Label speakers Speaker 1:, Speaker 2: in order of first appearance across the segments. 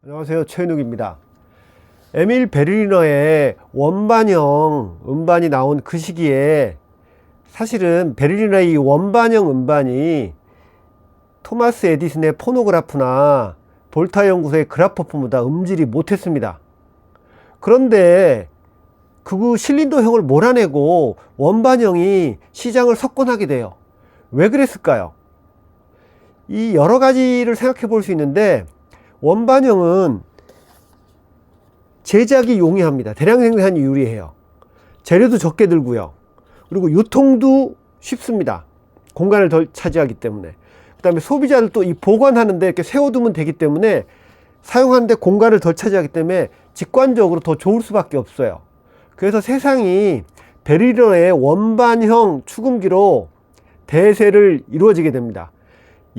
Speaker 1: 안녕하세요, 최현욱입니다. 에밀 베를리너의 원반형 음반이 나온 그 시기에 사실은 베를리너의 이 원반형 음반이 토마스 에디슨의 포노그라프나 볼타 연구소의 그라포폰보다 음질이 못했습니다. 그런데 그 실린더형을 몰아내고 원반형이 시장을 석권하게 돼요. 왜 그랬을까요? 이 여러 가지를 생각해 볼 수 있는데, 원반형은 제작이 용이합니다. 대량 생산이 유리해요. 재료도 적게 들고요. 그리고 유통도 쉽습니다. 공간을 덜 차지하기 때문에. 그 다음에 소비자들도 이 보관하는데 이렇게 세워두면 되기 때문에 사용하는데 공간을 덜 차지하기 때문에 직관적으로 더 좋을 수밖에 없어요. 그래서 세상이 베를리너의 원반형 축음기로 대세를 이루어지게 됩니다.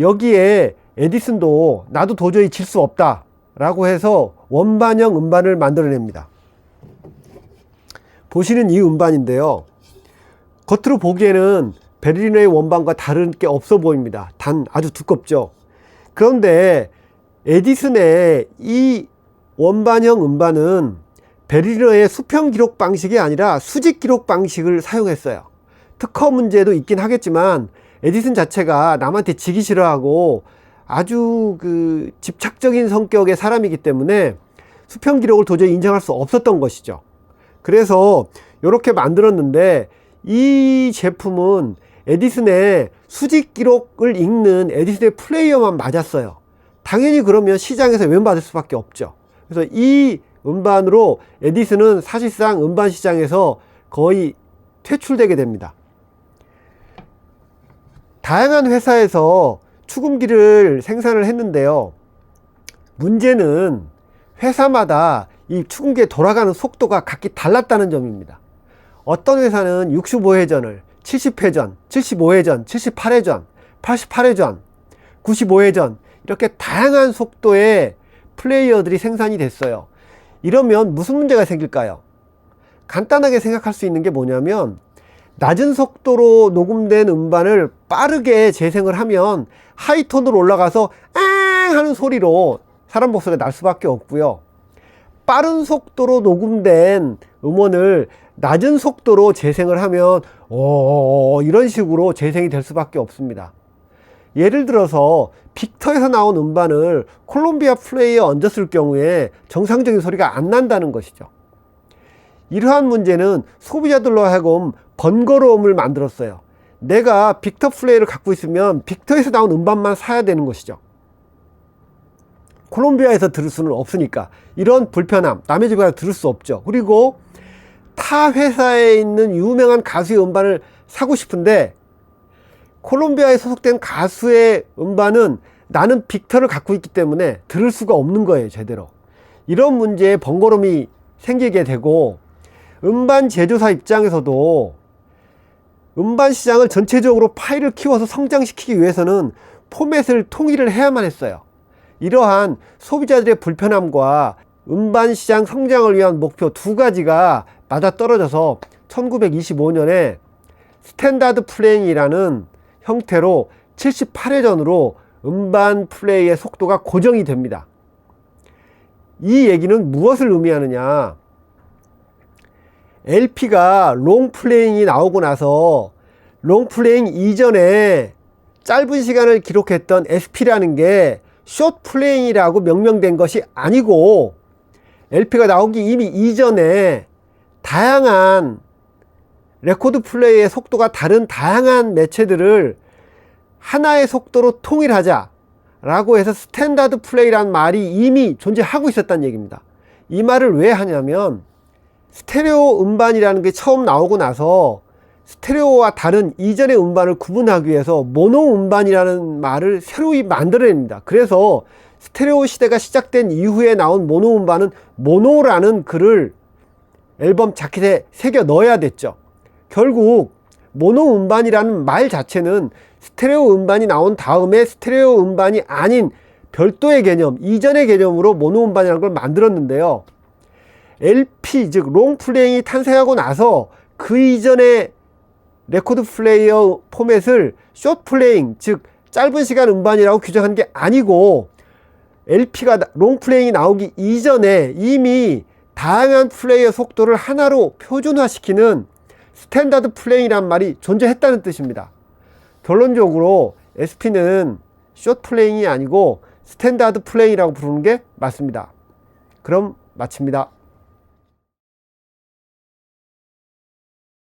Speaker 1: 여기에 에디슨도 나도 도저히 질 수 없다 라고 해서 원반형 음반을 만들어냅니다. 보시는 이 음반인데요, 겉으로 보기에는 베를리너의 원반과 다른 게 없어 보입니다. 단 아주 두껍죠. 그런데 에디슨의 이 원반형 음반은 베를리너의 수평 기록 방식이 아니라 수직 기록 방식을 사용했어요. 특허 문제도 있긴 하겠지만 에디슨 자체가 남한테 지기 싫어하고 아주 집착적인 성격의 사람이기 때문에 수평 기록을 도저히 인정할 수 없었던 것이죠. 그래서 이렇게 만들었는데, 이 제품은 에디슨의 수직 기록을 읽는 에디슨의 플레이어만 맞았어요. 당연히 그러면 시장에서 외면받을 수밖에 없죠. 그래서 이 음반으로 에디슨은 사실상 음반 시장에서 거의 퇴출되게 됩니다. 다양한 회사에서 축음기를 생산을 했는데요, 문제는 회사마다 이 축음기에 돌아가는 속도가 각기 달랐다는 점입니다. 어떤 회사는 65회전을 70회전, 75회전, 78회전, 88회전, 95회전 이렇게 다양한 속도의 플레이어들이 생산이 됐어요. 이러면 무슨 문제가 생길까요? 간단하게 생각할 수 있는 게 뭐냐면, 낮은 속도로 녹음된 음반을 빠르게 재생을 하면 하이톤으로 올라가서 앙 하는 소리로 사람 목소리가 날 수밖에 없고요. 빠른 속도로 녹음된 음원을 낮은 속도로 재생을 하면 이런 식으로 재생이 될 수밖에 없습니다. 예를 들어서 빅터에서 나온 음반을 콜롬비아 플레이어에 얹었을 경우에 정상적인 소리가 안 난다는 것이죠. 이러한 문제는 소비자들로 하여금 번거로움을 만들었어요. 내가 빅터 플레이를 갖고 있으면 빅터에서 나온 음반만 사야 되는 것이죠. 콜롬비아에서 들을 수는 없으니까 이런 불편함, 남의 집에 가서 들을 수 없죠. 그리고 타 회사에 있는 유명한 가수의 음반을 사고 싶은데 콜롬비아에 소속된 가수의 음반은 나는 빅터를 갖고 있기 때문에 들을 수가 없는 거예요, 제대로. 이런 문제에 번거로움이 생기게 되고, 음반 제조사 입장에서도 음반 시장을 전체적으로 파일을 키워서 성장시키기 위해서는 포맷을 통일을 해야만 했어요. 이러한 소비자들의 불편함과 음반 시장 성장을 위한 목표 두 가지가 맞아떨어져서 1925년에 스탠다드 플레잉이라는 형태로 78회전으로 음반 플레이의 속도가 고정이 됩니다. 이 얘기는 무엇을 의미하느냐? LP가 롱플레잉이 나오고 나서 롱플레잉 이전에 짧은 시간을 기록했던 SP라는 게 숏플레잉이라고 명명된 것이 아니고, LP가 나오기 이미 이전에 다양한 레코드 플레이의 속도가 다른 다양한 매체들을 하나의 속도로 통일하자 라고 해서 스탠다드 플레이라는 말이 이미 존재하고 있었다는 얘기입니다. 이 말을 왜 하냐면, 스테레오 음반이라는 게 처음 나오고 나서 스테레오와 다른 이전의 음반을 구분하기 위해서 모노 음반이라는 말을 새로이 만들어냅니다. 그래서 스테레오 시대가 시작된 이후에 나온 모노 음반은 모노라는 글을 앨범 자켓에 새겨 넣어야 됐죠. 결국 모노 음반이라는 말 자체는 스테레오 음반이 나온 다음에 스테레오 음반이 아닌 별도의 개념, 이전의 개념으로 모노 음반이라는 걸 만들었는데요, LP 즉 롱플레잉이 탄생하고 나서 그 이전에 레코드 플레이어 포맷을 숏플레잉 즉 짧은 시간 음반이라고 규정한 게 아니고 LP가 롱 플레잉이 나오기 이전에 이미 다양한 플레이의 속도를 하나로 표준화시키는 스탠다드 플레잉이란 말이 존재했다는 뜻입니다. 결론적으로 SP는 숏 플레잉이 아니고 스탠다드 플레잉이라고 부르는 게 맞습니다. 그럼 마칩니다.